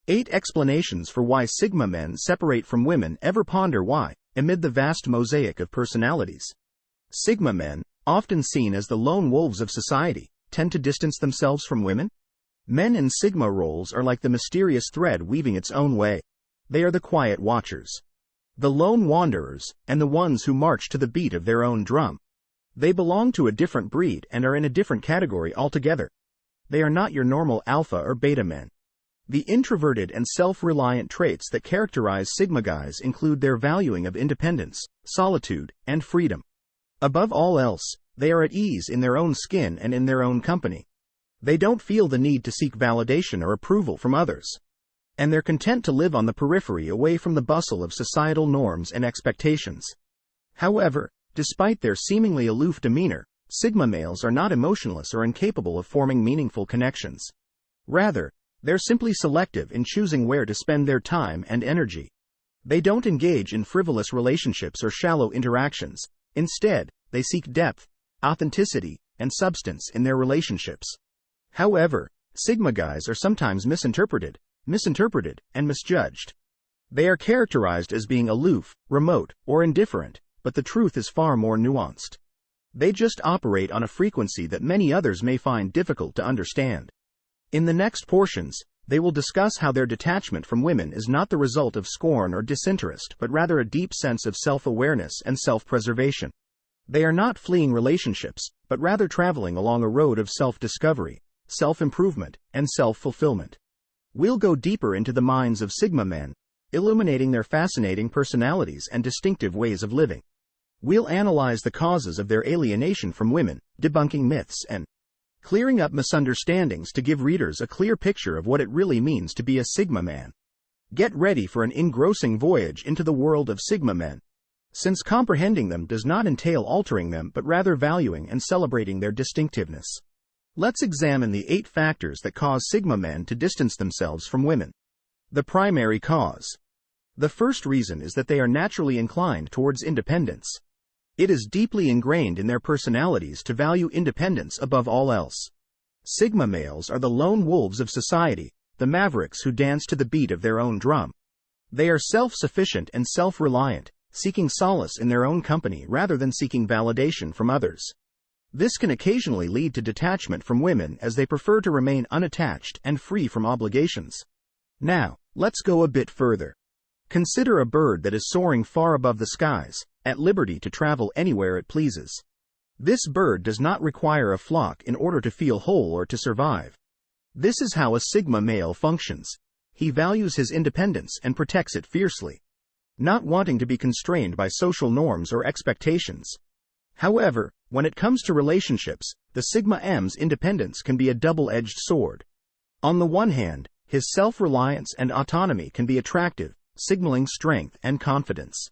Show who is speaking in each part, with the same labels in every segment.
Speaker 1: 8 explanations for why Sigma men separate from women. Ever ponder why, amid the vast mosaic of personalities, Sigma men, often seen as the lone wolves of society, tend to distance themselves from women? Men in Sigma roles are like the mysterious thread weaving its own way. They are the quiet watchers, the lone wanderers, and the ones who march to the beat of their own drum. They belong to a different breed and are in a different category altogether. They are not your normal alpha or beta men. The introverted and self-reliant traits that characterize Sigma guys include their valuing of independence, solitude, and freedom. Above all else, they are at ease in their own skin and in their own company. They don't feel the need to seek validation or approval from others. And they're content to live on the periphery away from the bustle of societal norms and expectations. However, despite their seemingly aloof demeanor, Sigma males are not emotionless or incapable of forming meaningful connections. Rather, they're simply selective in choosing where to spend their time and energy. They don't engage in frivolous relationships or shallow interactions. Instead, they seek depth, authenticity, and substance in their relationships. However, Sigma guys are sometimes misinterpreted, and misjudged. They are characterized as being aloof, remote, or indifferent, but the truth is far more nuanced. They just operate on a frequency that many others may find difficult to understand. In the next portions, they will discuss how their detachment from women is not the result of scorn or disinterest but rather a deep sense of self-awareness and self-preservation. They are not fleeing relationships, but rather traveling along a road of self-discovery, self-improvement, and self-fulfillment. We'll go deeper into the minds of Sigma men, illuminating their fascinating personalities and distinctive ways of living. We'll analyze the causes of their alienation from women, debunking myths and clearing up misunderstandings to give readers a clear picture of what it really means to be a Sigma man. Get ready for an engrossing voyage into the world of Sigma men, since comprehending them does not entail altering them but rather valuing and celebrating their distinctiveness. Let's examine the 8 factors that cause Sigma men to distance themselves from women. The primary cause. The first reason is that they are naturally inclined towards independence. It is deeply ingrained in their personalities to value independence above all else. Sigma males are the lone wolves of society, the mavericks who dance to the beat of their own drum. They are self-sufficient and self-reliant, seeking solace in their own company rather than seeking validation from others. This can occasionally lead to detachment from women as they prefer to remain unattached and free from obligations. Now, let's go a bit further. Consider a bird that is soaring far above the skies, at liberty to travel anywhere it pleases. This bird does not require a flock in order to feel whole or to survive. This is how a Sigma male functions. He values his independence and protects it fiercely, not wanting to be constrained by social norms or expectations. However, when it comes to relationships, the Sigma M's independence can be a double-edged sword. On the one hand, his self-reliance and autonomy can be attractive, signaling strength and confidence.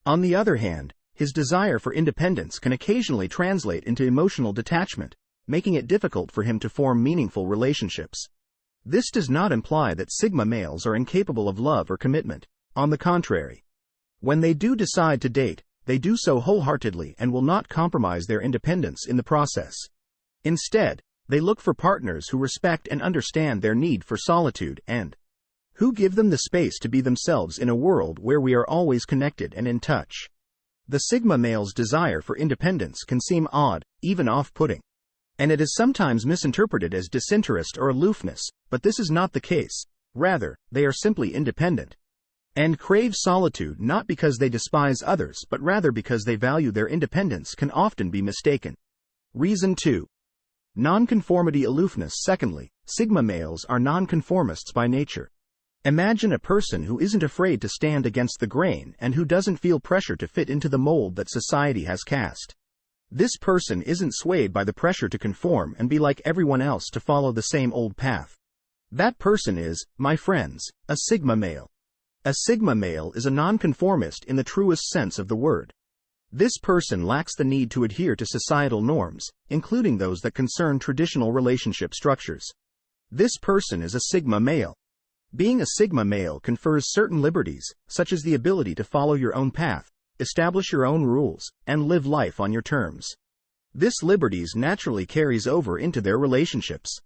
Speaker 1: On the other hand, his desire for independence can occasionally translate into emotional detachment, making it difficult for him to form meaningful relationships. This does not imply that Sigma males are incapable of love or commitment. On the contrary, when they do decide to date, they do so wholeheartedly and will not compromise their independence in the process. Instead, they look for partners who respect and understand their need for solitude and who give them the space to be themselves in a world where we are always connected and in touch. The Sigma male's desire for independence can seem odd, even off-putting, and it is sometimes misinterpreted as disinterest or aloofness, but this is not the case. Rather, they are simply independent and crave solitude not because they despise others but rather because they value their independence can often be mistaken. Reason 2. Nonconformity aloofness. Secondly, Sigma males are nonconformists by nature. Imagine a person who isn't afraid to stand against the grain and who doesn't feel pressure to fit into the mold that society has cast. This person isn't swayed by the pressure to conform and be like everyone else to follow the same old path. That person is, my friends, a Sigma male. A Sigma male is a nonconformist in the truest sense of the word. This person lacks the need to adhere to societal norms, including those that concern traditional relationship structures. This person is a Sigma male. Being a Sigma male confers certain liberties, such as the ability to follow your own path, establish your own rules, and live life on your terms. This liberties naturally carries over into their relationships.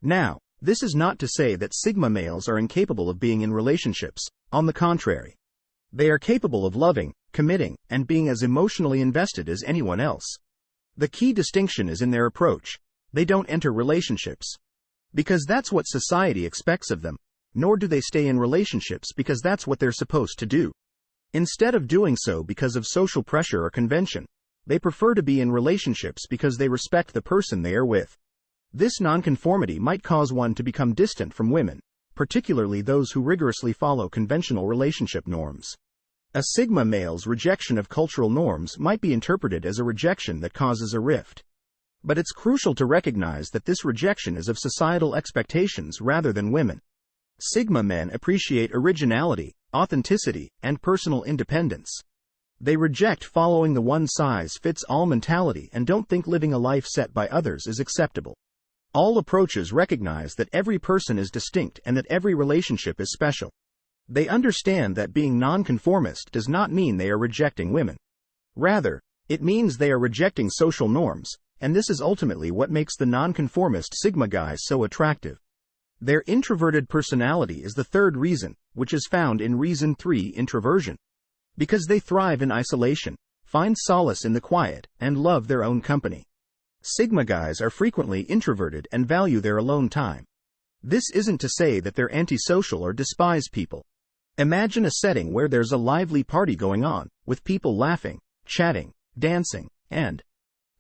Speaker 1: Now, This is not to say that Sigma males are incapable of being in relationships. On the contrary, they are capable of loving, committing, and being as emotionally invested as anyone else. The key distinction is in their approach. They don't enter relationships because that's what society expects of them, nor do they stay in relationships because that's what they're supposed to do. Instead of doing so because of social pressure or convention, they prefer to be in relationships because they respect the person they are with. This nonconformity might cause one to become distant from women, particularly those who rigorously follow conventional relationship norms. A Sigma male's rejection of cultural norms might be interpreted as a rejection that causes a rift. But it's crucial to recognize that this rejection is of societal expectations rather than women. Sigma men appreciate originality, authenticity, and personal independence. They reject following the one-size-fits-all mentality and don't think living a life set by others is acceptable. All approaches recognize that every person is distinct and that every relationship is special. They understand that being nonconformist does not mean they are rejecting women. Rather, it means they are rejecting social norms, and this is ultimately what makes the nonconformist Sigma guys so attractive. Their introverted personality is the third reason, which is found in reason 3, introversion. Because they thrive in isolation, find solace in the quiet, and love their own company. Sigma guys are frequently introverted and value their alone time. This isn't to say that they're antisocial or despise people. Imagine a setting where there's a lively party going on, with people laughing, chatting, dancing, and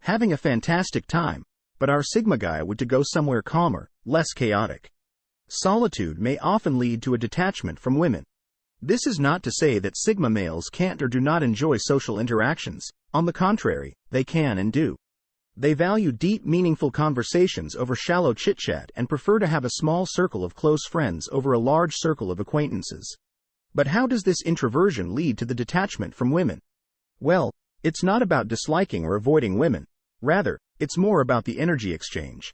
Speaker 1: having a fantastic time, but our Sigma guy would to go somewhere calmer, less chaotic. Solitude may often lead to a detachment from women. This is not to say that Sigma males can't or do not enjoy social interactions. On the contrary, they can and do. They value deep, meaningful conversations over shallow chit-chat and prefer to have a small circle of close friends over a large circle of acquaintances. But how does this introversion lead to the detachment from women? Well, it's not about disliking or avoiding women. Rather, it's more about the energy exchange.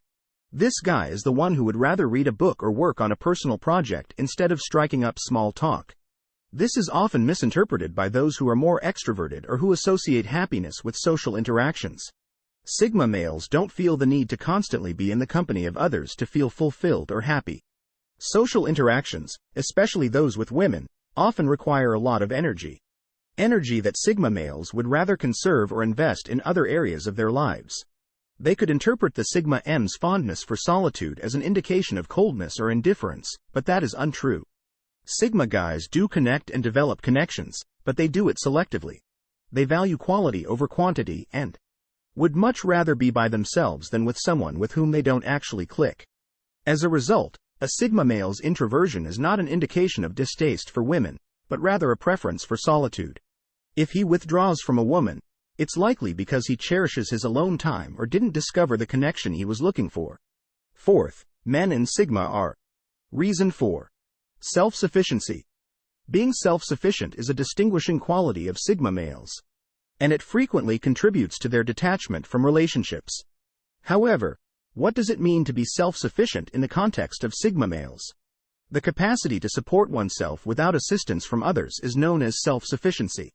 Speaker 1: This guy is the one who would rather read a book or work on a personal project instead of striking up small talk. This is often misinterpreted by those who are more extroverted or who associate happiness with social interactions. Sigma males don't feel the need to constantly be in the company of others to feel fulfilled or happy. Social interactions, especially those with women, often require a lot of energy. Energy that Sigma males would rather conserve or invest in other areas of their lives. They could interpret the Sigma M's fondness for solitude as an indication of coldness or indifference, but that is untrue. Sigma guys do connect and develop connections, but they do it selectively. They value quality over quantity and would much rather be by themselves than with someone with whom they don't actually click. As a result, a Sigma male's introversion is not an indication of distaste for women, but rather a preference for solitude. If he withdraws from a woman, it's likely because he cherishes his alone time or didn't discover the connection he was looking for. Fourth, men in Sigma are. Reason 4. Self-sufficiency. Being self-sufficient is a distinguishing quality of Sigma males, and it frequently contributes to their detachment from relationships. However, what does it mean to be self-sufficient in the context of Sigma males? The capacity to support oneself without assistance from others is known as self-sufficiency.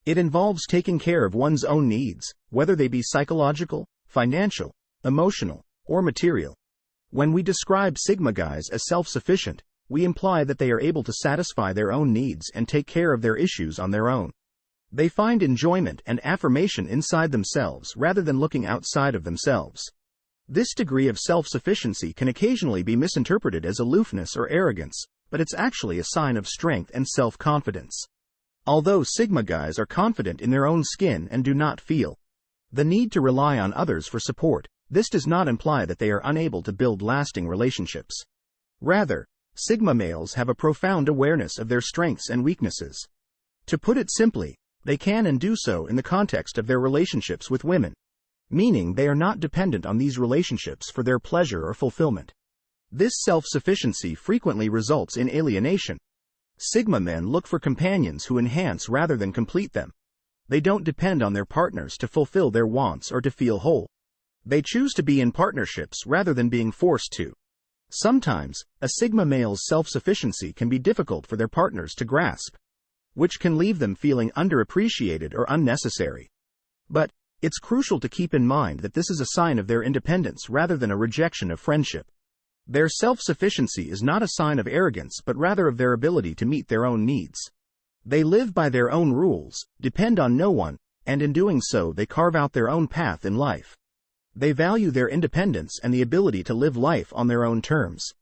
Speaker 1: It involves taking care of one's own needs, whether they be psychological, financial, emotional, or material. When we describe Sigma guys as self-sufficient, we imply that they are able to satisfy their own needs and take care of their issues on their own. They find enjoyment and affirmation inside themselves rather than looking outside of themselves. This degree of self-sufficiency can occasionally be misinterpreted as aloofness or arrogance, but it's actually a sign of strength and self-confidence. Although Sigma guys are confident in their own skin and do not feel the need to rely on others for support, this does not imply that they are unable to build lasting relationships. Rather, Sigma males have a profound awareness of their strengths and weaknesses. To put it simply, they can and do so in the context of their relationships with women, meaning they are not dependent on these relationships for their pleasure or fulfillment. This self-sufficiency frequently results in alienation. Sigma men look for companions who enhance rather than complete them. They don't depend on their partners to fulfill their wants or to feel whole. They choose to be in partnerships rather than being forced to. Sometimes, a Sigma male's self-sufficiency can be difficult for their partners to grasp, which can leave them feeling underappreciated or unnecessary. But it's crucial to keep in mind that this is a sign of their independence rather than a rejection of friendship. Their self-sufficiency is not a sign of arrogance but rather of their ability to meet their own needs. They live by their own rules, depend on no one, and in doing so they carve out their own path in life. They value their independence and the ability to live life on their own terms.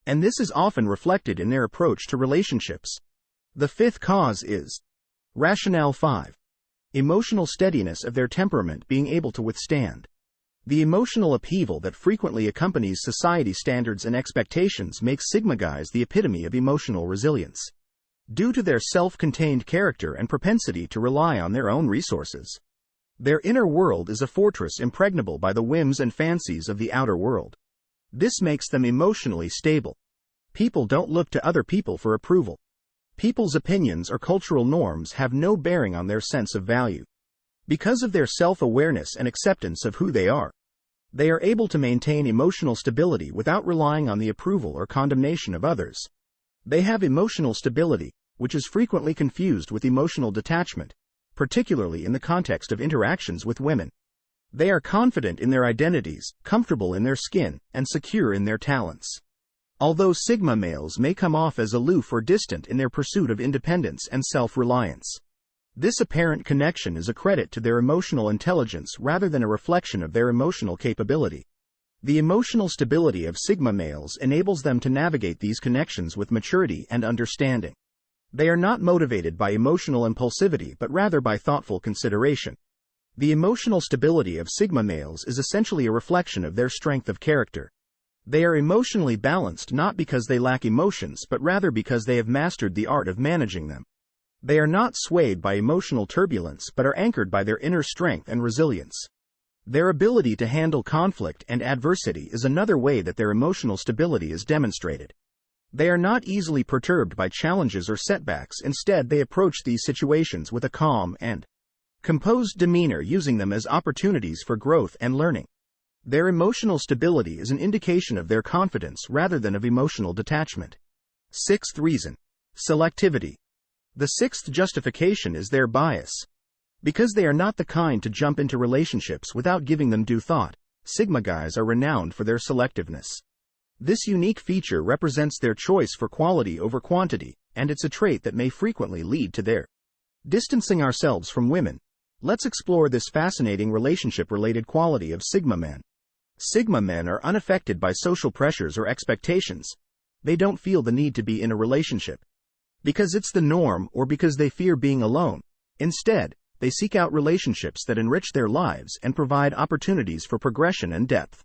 Speaker 1: And this is often reflected in their approach to relationships. The fifth cause is rationale 5. Emotional steadiness of their temperament being able to withstand the emotional upheaval that frequently accompanies society standards and expectations makes Sigma guys the epitome of emotional resilience. Due to their self-contained character and propensity to rely on their own resources, their inner world is a fortress impregnable by the whims and fancies of the outer world. This makes them emotionally stable. People don't look to other people for approval. People's opinions or cultural norms have no bearing on their sense of value. Because of their self-awareness and acceptance of who they are able to maintain emotional stability without relying on the approval or condemnation of others. They have emotional stability, which is frequently confused with emotional detachment, particularly in the context of interactions with women. They are confident in their identities, comfortable in their skin, and secure in their talents. Although Sigma males may come off as aloof or distant in their pursuit of independence and self-reliance, this apparent connection is a credit to their emotional intelligence rather than a reflection of their emotional capability. The emotional stability of Sigma males enables them to navigate these connections with maturity and understanding. They are not motivated by emotional impulsivity but rather by thoughtful consideration. The emotional stability of Sigma males is essentially a reflection of their strength of character. They are emotionally balanced not because they lack emotions but rather because they have mastered the art of managing them. They are not swayed by emotional turbulence but are anchored by their inner strength and resilience. Their ability to handle conflict and adversity is another way that their emotional stability is demonstrated. They are not easily perturbed by challenges or setbacks. Instead, they approach these situations with a calm and composed demeanor, using them as opportunities for growth and learning. Their emotional stability is an indication of their confidence rather than of emotional detachment. Sixth reason: selectivity. The sixth justification is their bias. Because they are not the kind to jump into relationships without giving them due thought, Sigma guys are renowned for their selectiveness. This unique feature represents their choice for quality over quantity, and it's a trait that may frequently lead to their distancing ourselves from women. Let's explore this fascinating relationship-related quality of Sigma men. Sigma men are unaffected by social pressures or expectations. They don't feel the need to be in a relationship because it's the norm or because they fear being alone. Instead, they seek out relationships that enrich their lives and provide opportunities for progression and depth.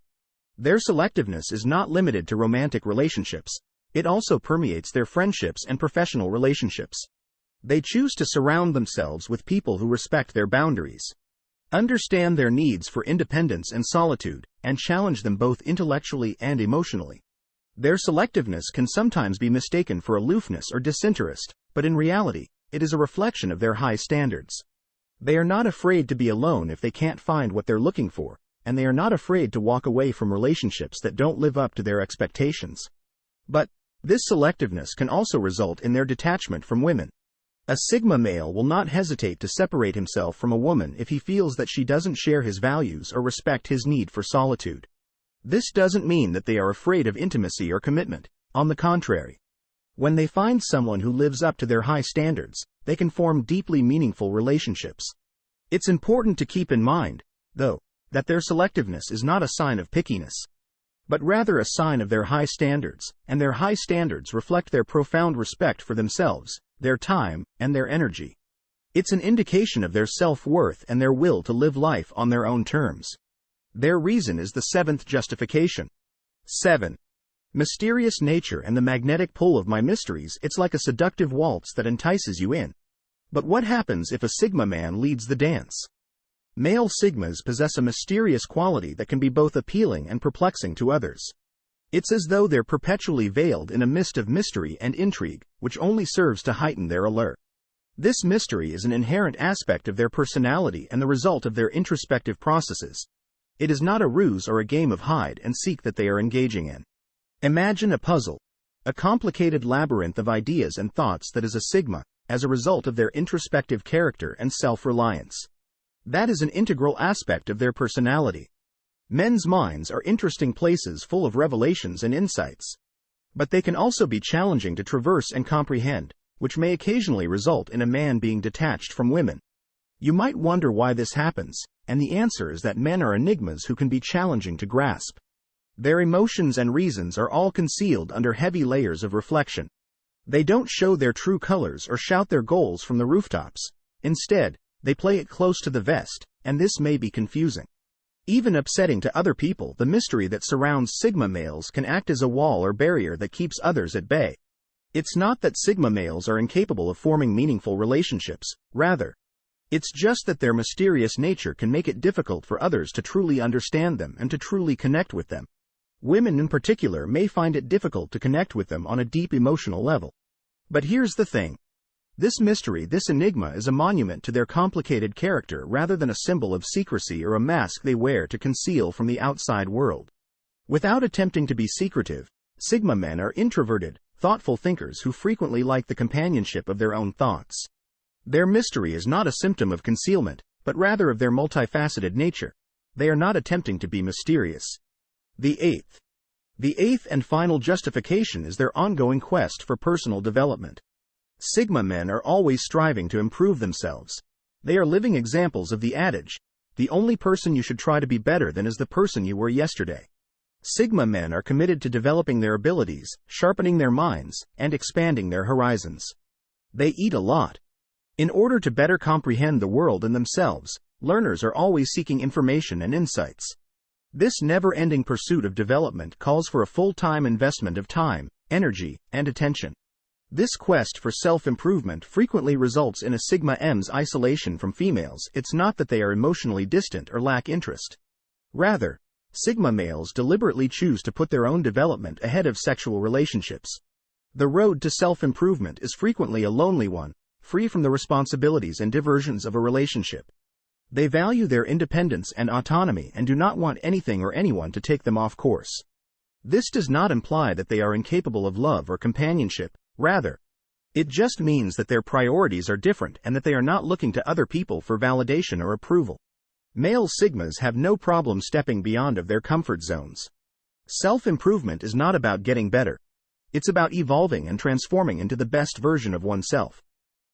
Speaker 1: Their selectiveness is not limited to romantic relationships. It also permeates their friendships and professional relationships. They choose to surround themselves with people who respect their boundaries, understand their needs for independence and solitude, and challenge them both intellectually and emotionally. Their selectiveness can sometimes be mistaken for aloofness or disinterest, but in reality, it is a reflection of their high standards. They are not afraid to be alone if they can't find what they're looking for, and they are not afraid to walk away from relationships that don't live up to their expectations. But this selectiveness can also result in their detachment from women. A Sigma male will not hesitate to separate himself from a woman if he feels that she doesn't share his values or respect his need for solitude. This doesn't mean that they are afraid of intimacy or commitment. On the contrary, when they find someone who lives up to their high standards, they can form deeply meaningful relationships. It's important to keep in mind, though, that their selectiveness is not a sign of pickiness, but rather a sign of their high standards, and their high standards reflect their profound respect for themselves, their time, and their energy. It's an indication of their self-worth and their will to live life on their own terms. Their reason is the seventh justification. 7. Mysterious nature and the magnetic pull of my mysteries. It's like a seductive waltz that entices you in. But what happens if a Sigma man leads the dance? Male Sigmas possess a mysterious quality that can be both appealing and perplexing to others. It's as though they're perpetually veiled in a mist of mystery and intrigue, which only serves to heighten their allure. This mystery is an inherent aspect of their personality and the result of their introspective processes. It is not a ruse or a game of hide and seek that they are engaging in. Imagine a puzzle, a complicated labyrinth of ideas and thoughts that is a Sigma, as a result of their introspective character and self-reliance. That is an integral aspect of their personality. Men's minds are interesting places full of revelations and insights. But they can also be challenging to traverse and comprehend, which may occasionally result in a man being detached from women. You might wonder why this happens, and the answer is that men are enigmas who can be challenging to grasp. Their emotions and reasons are all concealed under heavy layers of reflection. They don't show their true colors or shout their goals from the rooftops. Instead, they play it close to the vest, and this may be confusing. Even upsetting to other people. The mystery that surrounds Sigma males can act as a wall or barrier that keeps others at bay. It's not that Sigma males are incapable of forming meaningful relationships, rather, it's just that their mysterious nature can make it difficult for others to truly understand them and to truly connect with them. Women in particular may find it difficult to connect with them on a deep emotional level. But here's the thing. This mystery, this enigma, is a monument to their complicated character rather than a symbol of secrecy or a mask they wear to conceal from the outside world. Without attempting to be secretive, Sigma men are introverted, thoughtful thinkers who frequently like the companionship of their own thoughts. Their mystery is not a symptom of concealment, but rather of their multifaceted nature. They are not attempting to be mysterious. The eighth and final justification is their ongoing quest for personal development. Sigma men are always striving to improve themselves. They are living examples of the adage, the only person you should try to be better than is the person you were yesterday. Sigma men are committed to developing their abilities, sharpening their minds, and expanding their horizons. They eat a lot. In order to better comprehend the world and themselves, learners are always seeking information and insights. This never-ending pursuit of development calls for a full-time investment of time, energy, and attention. This quest for self-improvement frequently results in a Sigma M's isolation from females. It's not that they are emotionally distant or lack interest. Rather, Sigma males deliberately choose to put their own development ahead of sexual relationships. The road to self-improvement is frequently a lonely one, free from the responsibilities and diversions of a relationship. They value their independence and autonomy and do not want anything or anyone to take them off course. This does not imply that they are incapable of love or companionship. Rather, it just means that their priorities are different and that they are not looking to other people for validation or approval. Male Sigmas have no problem stepping beyond of their comfort zones. Self-improvement is not about getting better. It's about evolving and transforming into the best version of oneself.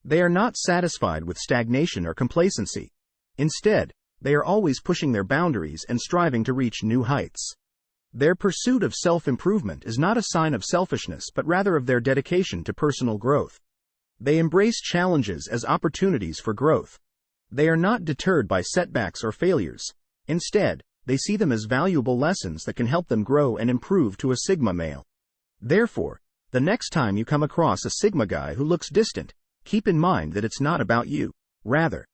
Speaker 1: They are not satisfied with stagnation or complacency. Instead, they are always pushing their boundaries and striving to reach new heights. Their pursuit of self-improvement is not a sign of selfishness but rather of their dedication to personal growth. They embrace challenges as opportunities for growth. They are not deterred by setbacks or failures. Instead, they see them as valuable lessons that can help them grow and improve to a Sigma male. Therefore, the next time you come across a Sigma guy who looks distant, keep in mind that it's not about you. Rather,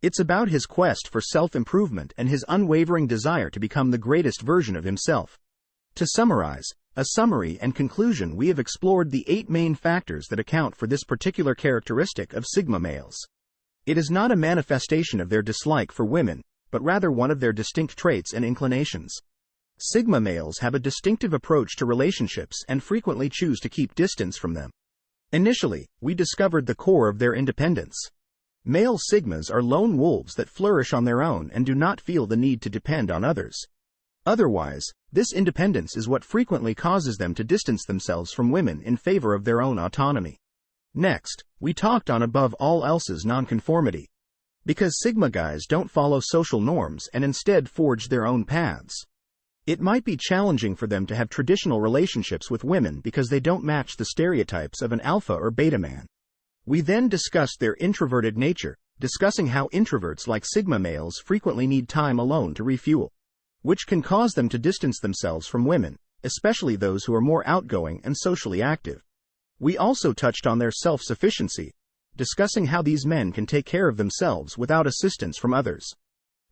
Speaker 1: it's about his quest for self-improvement and his unwavering desire to become the greatest version of himself. To summarize, a summary and conclusion, we have explored the 8 main factors that account for this particular characteristic of Sigma males. It is not a manifestation of their dislike for women, but rather one of their distinct traits and inclinations. Sigma males have a distinctive approach to relationships and frequently choose to keep distance from them. Initially, we discovered the core of their independence. Male Sigmas are lone wolves that flourish on their own and do not feel the need to depend on others. Otherwise, this independence is what frequently causes them to distance themselves from women in favor of their own autonomy. Next, we talked on above all else's nonconformity. Because Sigma guys don't follow social norms and instead forge their own paths. It might be challenging for them to have traditional relationships with women because they don't match the stereotypes of an alpha or beta man. We then discussed their introverted nature, discussing how introverts like Sigma males frequently need time alone to refuel, which can cause them to distance themselves from women, especially those who are more outgoing and socially active. We also touched on their self-sufficiency, discussing how these men can take care of themselves without assistance from others.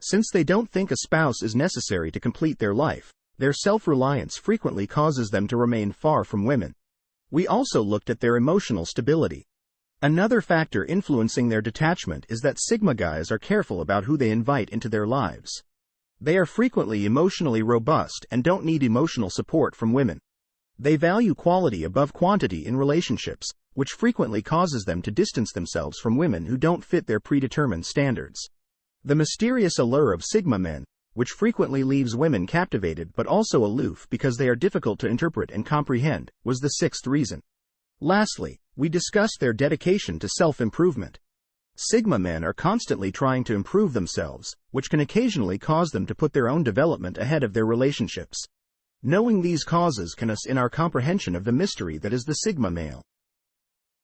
Speaker 1: Since they don't think a spouse is necessary to complete their life, their self-reliance frequently causes them to remain far from women. We also looked at their emotional stability. Another factor influencing their detachment is that Sigma guys are careful about who they invite into their lives. They are frequently emotionally robust and don't need emotional support from women. They value quality above quantity in relationships, which frequently causes them to distance themselves from women who don't fit their predetermined standards. The mysterious allure of Sigma men, which frequently leaves women captivated but also aloof because they are difficult to interpret and comprehend, was the sixth reason. Lastly, we discussed their dedication to self-improvement. Sigma men are constantly trying to improve themselves, which can occasionally cause them to put their own development ahead of their relationships. Knowing these causes can assist in our comprehension of the mystery that is the Sigma male.